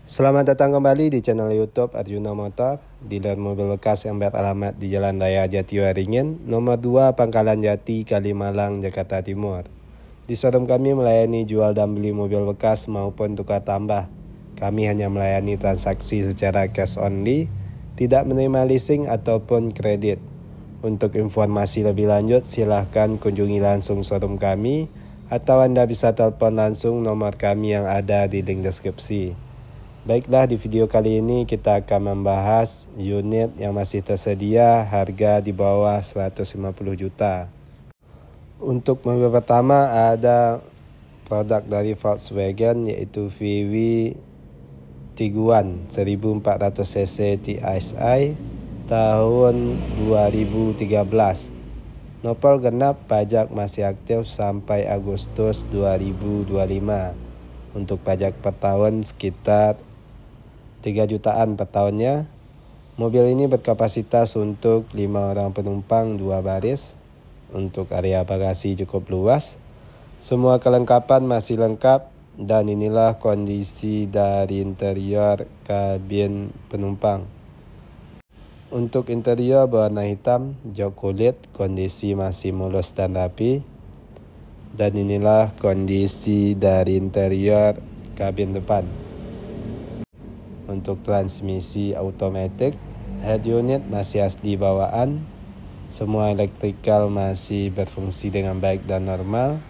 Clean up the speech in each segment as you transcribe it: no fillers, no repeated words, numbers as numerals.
Selamat datang kembali di channel YouTube Arjuna Motor, dealer mobil bekas yang beralamat di Jalan Raya Jatiwaringin, nomor 2 Pangkalan Jati, Kalimalang, Jakarta Timur. Di showroom kami melayani jual dan beli mobil bekas maupun tukar tambah. Kami hanya melayani transaksi secara cash only, tidak menerima leasing ataupun kredit. Untuk informasi lebih lanjut, silahkan kunjungi langsung showroom kami, atau Anda bisa telepon langsung nomor kami yang ada di link deskripsi. Baiklah, di video kali ini kita akan membahas unit yang masih tersedia harga di bawah 150 juta. Untuk mobil pertama ada produk dari Volkswagen yaitu VW Tiguan 1400cc TSI tahun 2013. Nopol genap, pajak masih aktif sampai Agustus 2025. Untuk pajak per tahun sekitar 3 jutaan per tahunnya. Mobil ini berkapasitas untuk 5 orang penumpang 2 baris. Untuk area bagasi cukup luas. Semua kelengkapan masih lengkap dan inilah kondisi dari interior kabin penumpang. Untuk interior berwarna hitam, jok kulit, kondisi masih mulus dan rapi. Dan inilah kondisi dari interior kabin depan. Untuk transmisi automatic, head unit masih asli bawaan. Semua elektrikal masih berfungsi dengan baik dan normal.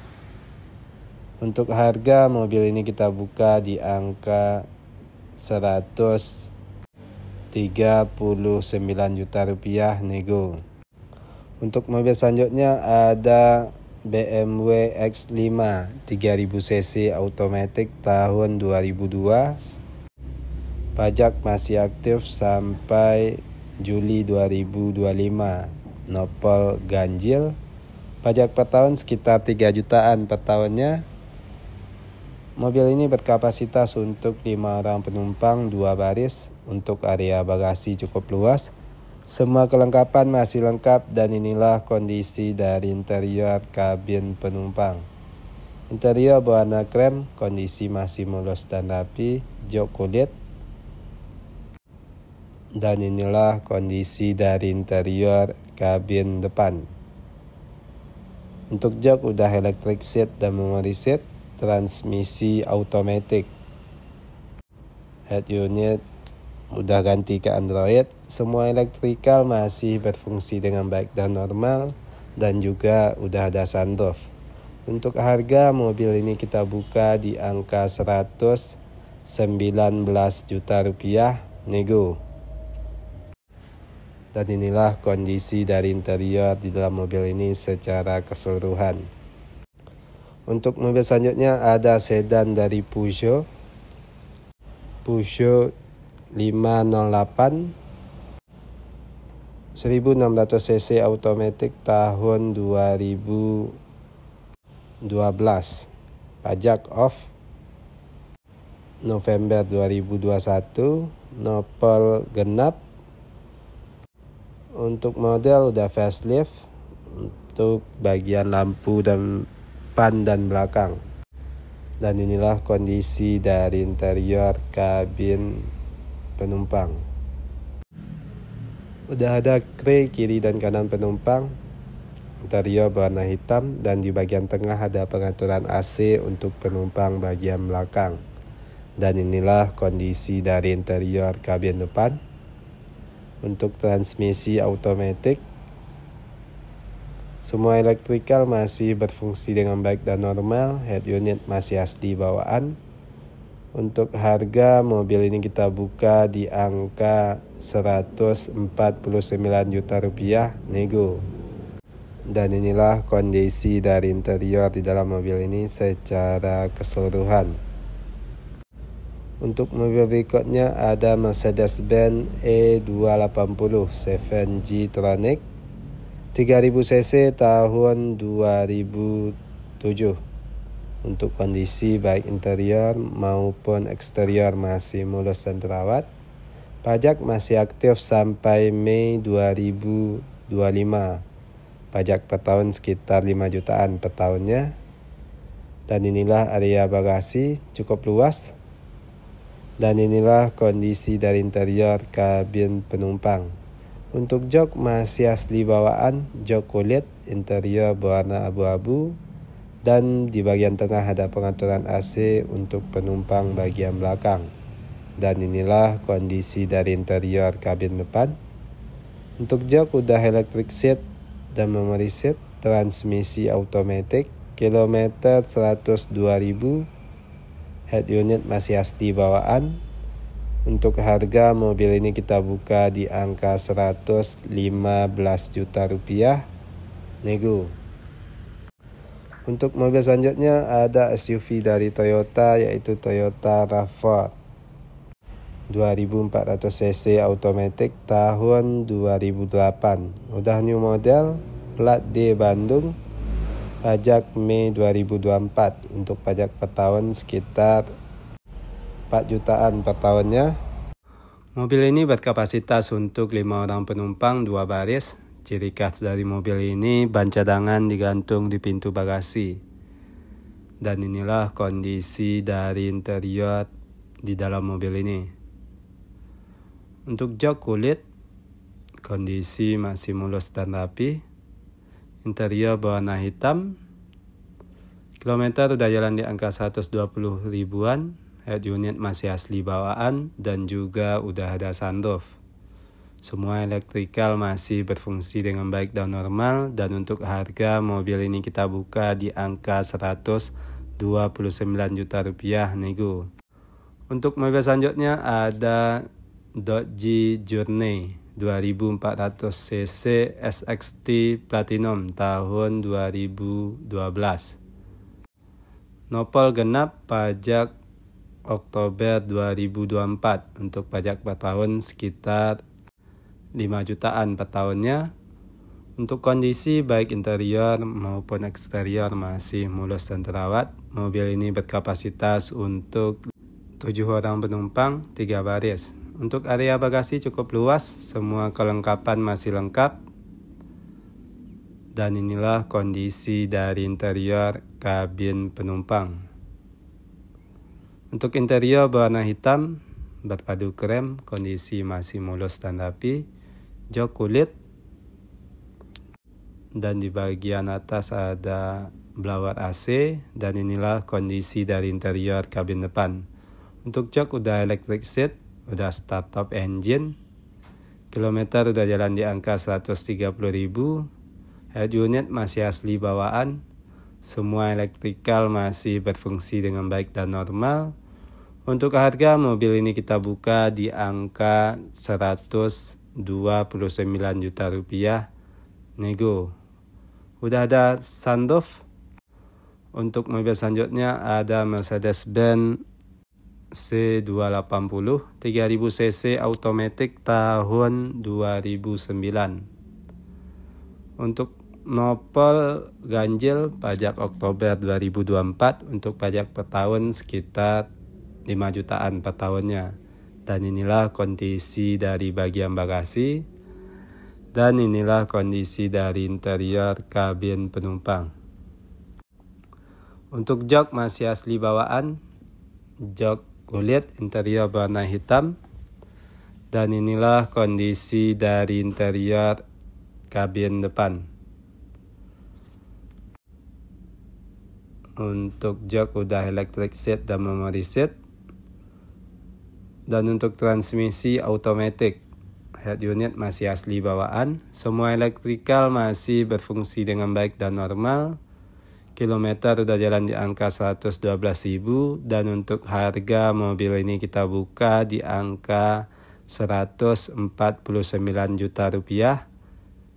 Untuk harga mobil ini kita buka di angka 139 juta rupiah nego. Untuk mobil selanjutnya ada BMW X5 3000cc automatic tahun 2002. Pajak masih aktif sampai Juli 2025. Nopol ganjil. Pajak per tahun sekitar 3 jutaan per tahunnya. Mobil ini berkapasitas untuk 5 orang penumpang 2 baris. Untuk area bagasi cukup luas. Semua kelengkapan masih lengkap dan inilah kondisi dari interior kabin penumpang. Interior berwarna krem, kondisi masih mulus dan rapi, jok kulit. Dan inilah kondisi dari interior kabin depan. Untuk jok udah electric seat dan memory seat, transmisi automatic. Head unit udah ganti ke Android, semua elektrikal masih berfungsi dengan baik dan normal dan juga udah ada sunroof. Untuk harga mobil ini kita buka di angka 119 juta rupiah nego. Dan inilah kondisi dari interior di dalam mobil ini secara keseluruhan. Untuk mobil selanjutnya ada sedan dari Peugeot 508 1600cc automatic tahun 2012. Pajak off November 2021. Nopol genap. Untuk model udah facelift untuk bagian lampu dan depan dan belakang. Dan inilah kondisi dari interior kabin penumpang. Udah ada tray kiri dan kanan penumpang. Interior berwarna hitam dan di bagian tengah ada pengaturan AC untuk penumpang bagian belakang. Dan inilah kondisi dari interior kabin depan. Untuk transmisi automatic, semua elektrikal masih berfungsi dengan baik dan normal. Head unit masih asli bawaan. Untuk harga mobil ini kita buka di angka 149 juta rupiah nego. Dan inilah kondisi dari interior di dalam mobil ini secara keseluruhan. Untuk mobil berikutnya ada Mercedes-Benz E280 7G Tronic 3000cc tahun 2007. Untuk kondisi baik interior maupun eksterior masih mulus dan terawat. Pajak masih aktif sampai Mei 2025. Pajak per tahun sekitar 5 jutaan per tahunnya. Dan inilah area bagasi cukup luas. Dan inilah kondisi dari interior kabin penumpang. Untuk jok masih asli bawaan, jok kulit, interior berwarna abu-abu, dan di bagian tengah ada pengaturan AC untuk penumpang bagian belakang. Dan inilah kondisi dari interior kabin depan. Untuk jok udah electric seat dan memory seat, transmisi automatic, kilometer 102.000, head unit masih asli bawaan. Untuk harga mobil ini kita buka di angka 115 juta rupiah, nego. Untuk mobil selanjutnya ada SUV dari Toyota, yaitu Toyota RAV4 2400 cc automatic tahun 2008. Udah new model, plat D Bandung, pajak Mei 2024. Untuk pajak per tahun sekitar 4 jutaan per tahunnya. Mobil ini berkapasitas untuk 5 orang penumpang 2 baris. Ciri khas dari mobil ini ban cadangan digantung di pintu bagasi. Dan inilah kondisi dari interior di dalam mobil ini. Untuk jok kulit, kondisi masih mulus dan rapi. Interior berwarna hitam. Kilometer udah jalan di angka 120 ribuan. Head unit masih asli bawaan dan juga udah ada sunroof. Semua elektrikal masih berfungsi dengan baik dan normal. Dan untuk harga mobil ini kita buka di angka 129 juta rupiah, nego. Untuk mobil selanjutnya ada Dodge Journey 2400 cc SXT Platinum tahun 2012. Nopol genap, pajak Oktober 2024. Untuk pajak per tahun sekitar 5 jutaan per tahunnya. Untuk kondisi baik interior maupun eksterior masih mulus dan terawat. Mobil ini berkapasitas untuk 7 orang penumpang 3 baris. Untuk area bagasi cukup luas, semua kelengkapan masih lengkap. Dan inilah kondisi dari interior kabin penumpang. Untuk interior berwarna hitam, berpadu krem, kondisi masih mulus dan rapi. Jok kulit. Dan di bagian atas ada blower AC. Dan inilah kondisi dari interior kabin depan. Untuk jok udah electric seat, udah start top engine. Kilometer udah jalan di angka 130.000. Head unit masih asli bawaan. Semua elektrikal masih berfungsi dengan baik dan normal. Untuk harga mobil ini kita buka di angka 129 juta rupiah, nego. Udah ada sunroof. Untuk mobil selanjutnya ada Mercedes-Benz C280 3000 cc automatic tahun 2009. Untuk nopol ganjil, pajak Oktober 2024. Untuk pajak per tahun sekitar 5 jutaan per tahunnya. Dan inilah kondisi dari bagian bagasi. Dan inilah kondisi dari interior kabin penumpang. Untuk jok masih asli bawaan. Jok kulit, interior berwarna hitam. Dan inilah kondisi dari interior kabin depan. Untuk jok udah electric seat dan memory seat. Dan untuk transmisi automatic, head unit masih asli bawaan. Semua elektrikal masih berfungsi dengan baik dan normal. Kilometer udah jalan di angka 112.000. Dan untuk harga mobil ini kita buka di angka 149 juta rupiah,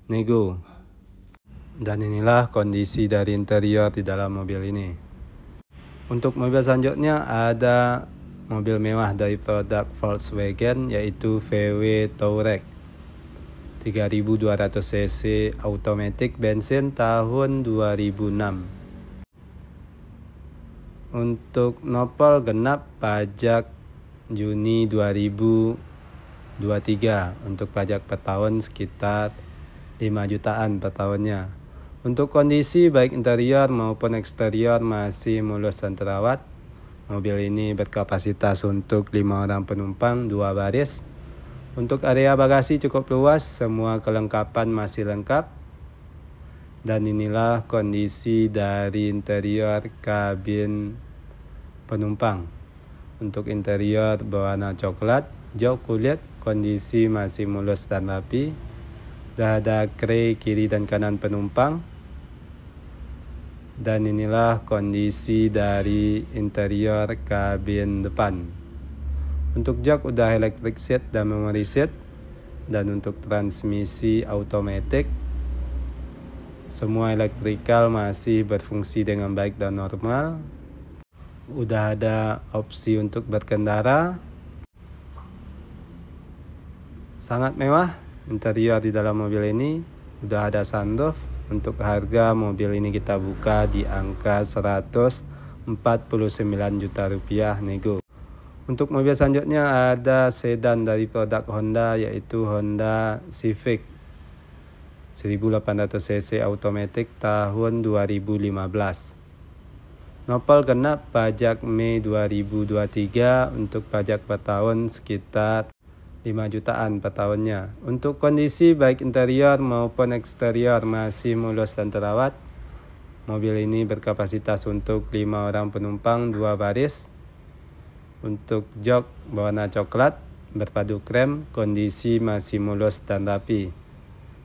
nego. Dan inilah kondisi dari interior di dalam mobil ini. Untuk mobil selanjutnya ada mobil mewah dari produk Volkswagen, yaitu VW Touareg 3200 cc automatic bensin tahun 2006. Untuk nopol genap, pajak Juni 2023. Untuk pajak per tahun sekitar 5 jutaan per tahunnya. Untuk kondisi baik interior maupun eksterior masih mulus dan terawat. Mobil ini berkapasitas untuk 5 orang penumpang, 2 baris. Untuk area bagasi cukup luas, semua kelengkapan masih lengkap. Dan inilah kondisi dari interior kabin penumpang. Untuk interior berwarna coklat, jok kulit, kondisi masih mulus dan rapi. Sudah ada tray kiri dan kanan penumpang. Dan inilah kondisi dari interior kabin depan. Untuk jok udah electric seat dan memory seat. Dan untuk transmisi automatic, semua elektrikal masih berfungsi dengan baik dan normal. Udah ada opsi untuk berkendara. Sangat mewah interior di dalam mobil ini. Udah ada sunroof. Untuk harga mobil ini kita buka di angka 149 juta rupiah nego. Untuk mobil selanjutnya ada sedan dari produk Honda, yaitu Honda Civic 1800 cc automatic tahun 2015. Nopol genap pajak Mei 2023. Untuk pajak per tahun sekitar 5 jutaan per tahunnya. Untuk kondisi baik interior maupun eksterior masih mulus dan terawat. Mobil ini berkapasitas untuk 5 orang penumpang, 2 baris. Untuk jok berwarna coklat berpadu krem, kondisi masih mulus dan rapi.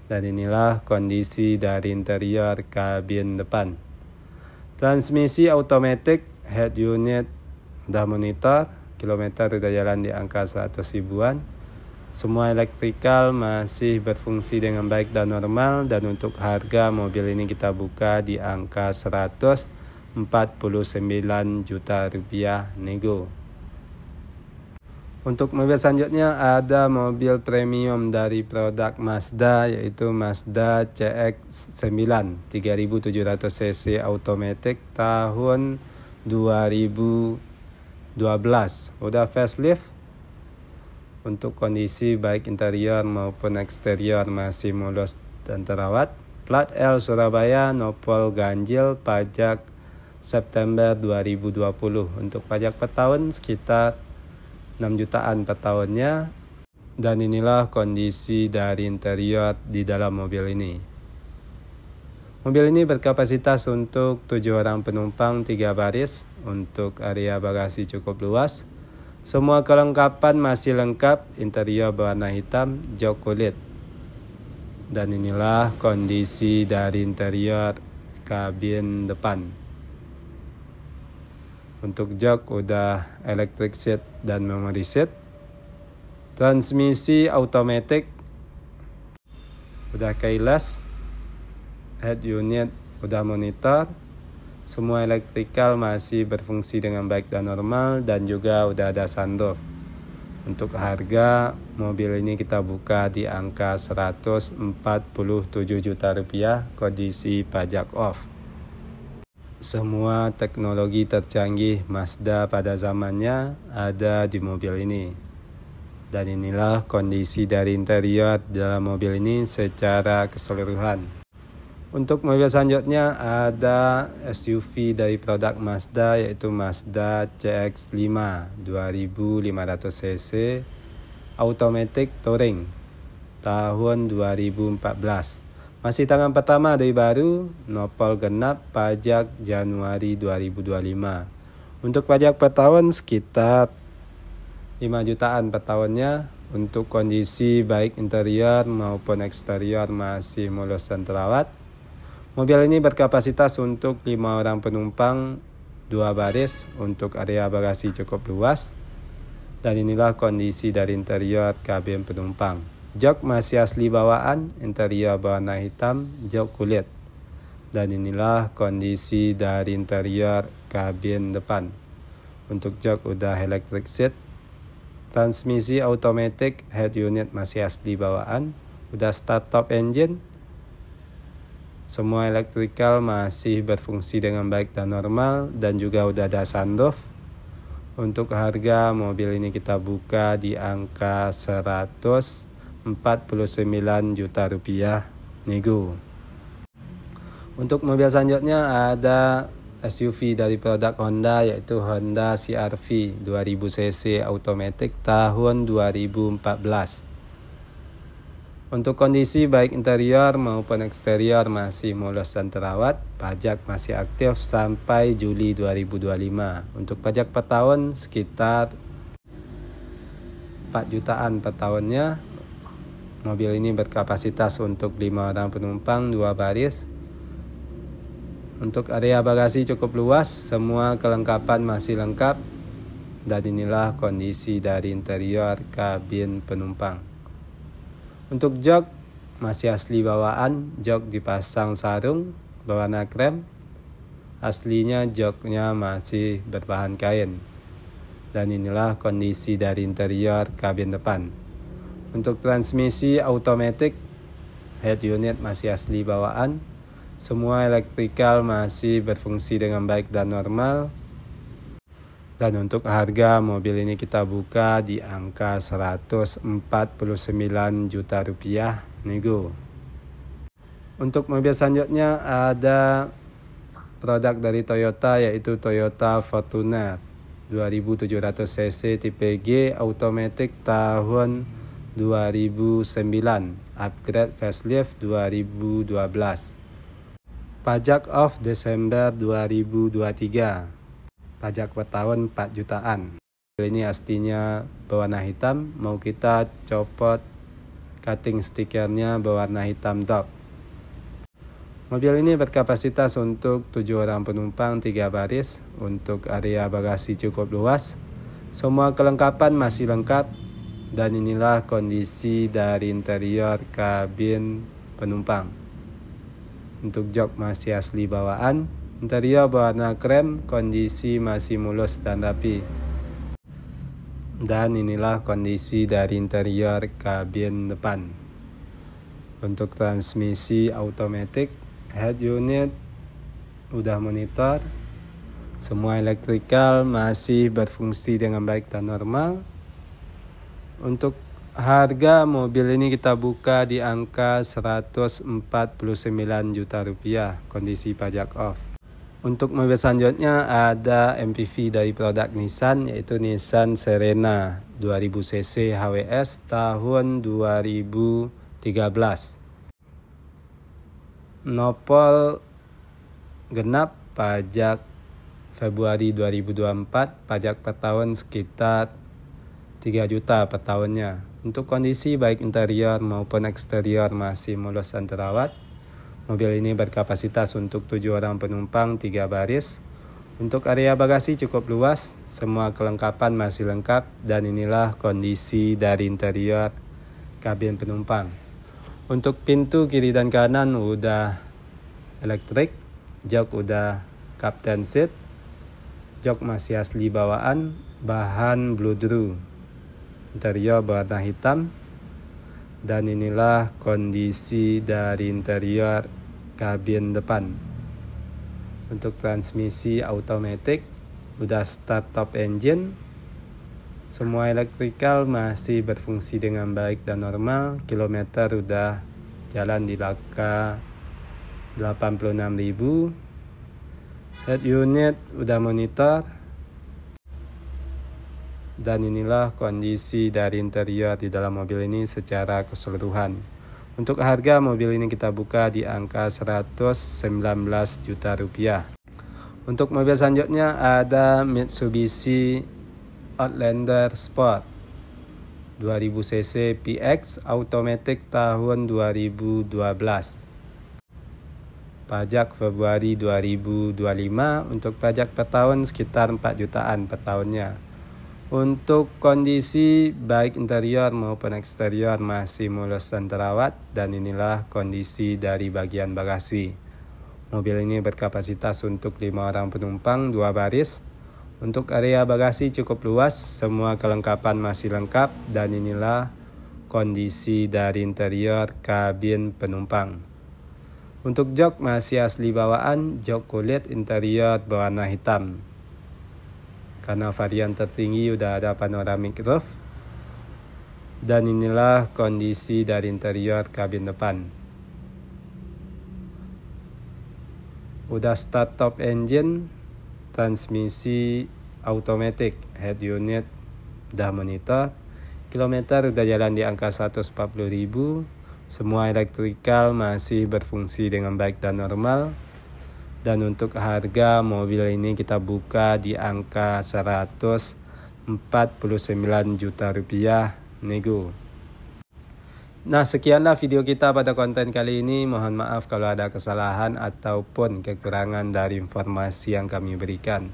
Dan inilah kondisi dari interior kabin depan. Transmisi automatic, head unit udah monitor, kilometer udah jalan di angka 100 ribuan. Semua elektrikal masih berfungsi dengan baik dan normal. Dan untuk harga mobil ini kita buka di angka 149 juta rupiah nego. Untuk mobil selanjutnya ada mobil premium dari produk Mazda, yaitu Mazda CX-9 3700 cc automatic tahun 2012. Udah facelift. Untuk kondisi baik interior maupun eksterior masih mulus dan terawat. Plat L Surabaya, nopol ganjil, pajak September 2020. Untuk pajak per tahun sekitar 6 jutaan per tahunnya. Dan inilah kondisi dari interior di dalam mobil ini. Mobil ini berkapasitas untuk 7 orang penumpang, 3 baris. Untuk area bagasi cukup luas. Semua kelengkapan masih lengkap, interior berwarna hitam, jok kulit. Dan inilah kondisi dari interior kabin depan. Untuk jok udah electric seat dan memory seat. Transmisi automatic udah keyless. Head unit udah monitor. Semua elektrikal masih berfungsi dengan baik dan normal. Dan juga udah ada sunroof. Untuk harga mobil ini kita buka di angka 147 juta rupiah, kondisi pajak off. Semua teknologi tercanggih Mazda pada zamannya ada di mobil ini. Dan inilah kondisi dari interior dalam mobil ini secara keseluruhan. Untuk mobil selanjutnya ada SUV dari produk Mazda, yaitu Mazda CX-5 2500 cc automatic touring tahun 2014. Masih tangan pertama dari baru, nopol genap, pajak Januari 2025. Untuk pajak per tahun sekitar 5 jutaan per tahunnya. Untuk kondisi baik interior maupun eksterior masih mulus dan terawat. Mobil ini berkapasitas untuk 5 orang penumpang, 2 baris. Untuk area bagasi cukup luas. Dan inilah kondisi dari interior kabin penumpang. Jok masih asli bawaan, interior berwarna hitam, jok kulit. Dan inilah kondisi dari interior kabin depan. Untuk jok udah electric seat. Transmisi automatic, head unit masih asli bawaan. Udah start top engine. Semua elektrikal masih berfungsi dengan baik dan normal. Dan juga udah ada sunroof. Untuk harga mobil ini kita buka di angka 149 juta rupiah nego. Untuk mobil selanjutnya ada SUV dari produk Honda, yaitu Honda CR-V 2000cc automatic tahun 2014. Untuk kondisi baik interior maupun eksterior masih mulus dan terawat. Pajak masih aktif sampai Juli 2025. Untuk pajak per tahun sekitar 4 jutaan per tahunnya. Mobil ini berkapasitas untuk 5 orang penumpang 2 baris. Untuk area bagasi cukup luas, semua kelengkapan masih lengkap. Dan inilah kondisi dari interior kabin penumpang. Untuk jok masih asli bawaan, jok dipasang sarung berwarna krem. Aslinya joknya masih berbahan kain. Dan inilah kondisi dari interior kabin depan. Untuk transmisi automatic, head unit masih asli bawaan. Semua elektrikal masih berfungsi dengan baik dan normal. Dan untuk harga mobil ini kita buka di angka 149 juta rupiah nego. Untuk mobil selanjutnya ada produk dari Toyota, yaitu Toyota Fortuner 2700cc tipe G automatic tahun 2009, upgrade facelift 2012. Pajak off Desember 2023. Pajak per tahun 4 jutaan. Ini aslinya berwarna hitam, mau kita copot cutting stikernya berwarna hitam top. Mobil ini berkapasitas untuk 7 orang penumpang 3 baris. Untuk area bagasi cukup luas. Semua kelengkapan masih lengkap. Dan inilah kondisi dari interior kabin penumpang. Untuk jok masih asli bawaan. Interior berwarna krem, kondisi masih mulus dan rapi. Dan inilah kondisi dari interior kabin depan. Untuk transmisi automatic, head unit udah monitor. Semua elektrikal masih berfungsi dengan baik dan normal. Untuk harga mobil ini kita buka di angka 149 juta rupiah, kondisi pajak off. Untuk mobil selanjutnya ada MPV dari produk Nissan, yaitu Nissan Serena 2000cc HWS tahun 2013. Nopol genap, pajak Februari 2024, pajak per tahun sekitar 3 juta per tahunnya. Untuk kondisi baik interior maupun eksterior masih mulus dan terawat. Mobil ini berkapasitas untuk 7 orang penumpang 3 baris. Untuk area bagasi cukup luas, semua kelengkapan masih lengkap. Dan inilah kondisi dari interior kabin penumpang. Untuk pintu kiri dan kanan udah elektrik, jok udah captain seat, jok masih asli bawaan, bahan bludru. Interior berwarna hitam. Dan inilah kondisi dari interior kabin depan. Untuk transmisi automatic, udah start top engine. Semua elektrikal masih berfungsi dengan baik dan normal. Kilometer udah jalan di angka 86.000. Head unit udah monitor. Dan inilah kondisi dari interior di dalam mobil ini secara keseluruhan. Untuk harga mobil ini kita buka di angka 119 juta rupiah. Untuk mobil selanjutnya ada Mitsubishi Outlander Sport 2000cc PX automatic tahun 2012. Pajak Februari 2025. Untuk pajak per tahun sekitar 4 jutaan per tahunnya. Untuk kondisi baik interior maupun eksterior masih mulus dan terawat. Dan inilah kondisi dari bagian bagasi. Mobil ini berkapasitas untuk 5 orang penumpang 2 baris. Untuk area bagasi cukup luas, semua kelengkapan masih lengkap. Dan inilah kondisi dari interior kabin penumpang. Untuk jok masih asli bawaan, jok kulit, interior berwarna hitam. Karena varian tertinggi udah ada panoramic roof. Dan inilah kondisi dari interior kabin depan. Udah start top engine. transmisi automatic, head unit udah monitor, kilometer udah jalan di angka 140.000, semua elektrikal masih berfungsi dengan baik dan normal. Dan untuk harga mobil ini kita buka di angka 149 juta rupiah nego. Nah, sekianlah video kita pada konten kali ini. Mohon maaf kalau ada kesalahan ataupun kekurangan dari informasi yang kami berikan.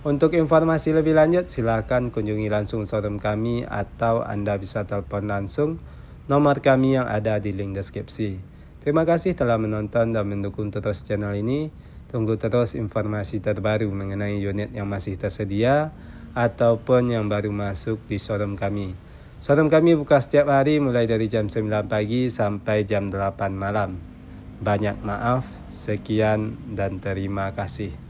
Untuk informasi lebih lanjut, silakan kunjungi langsung showroom kami atau Anda bisa telepon langsung nomor kami yang ada di link deskripsi. Terima kasih telah menonton dan mendukung terus channel ini. Tunggu terus informasi terbaru mengenai unit yang masih tersedia ataupun yang baru masuk di showroom kami. Showroom kami buka setiap hari mulai dari jam 9 pagi sampai jam 8 malam. Banyak maaf, sekian dan terima kasih.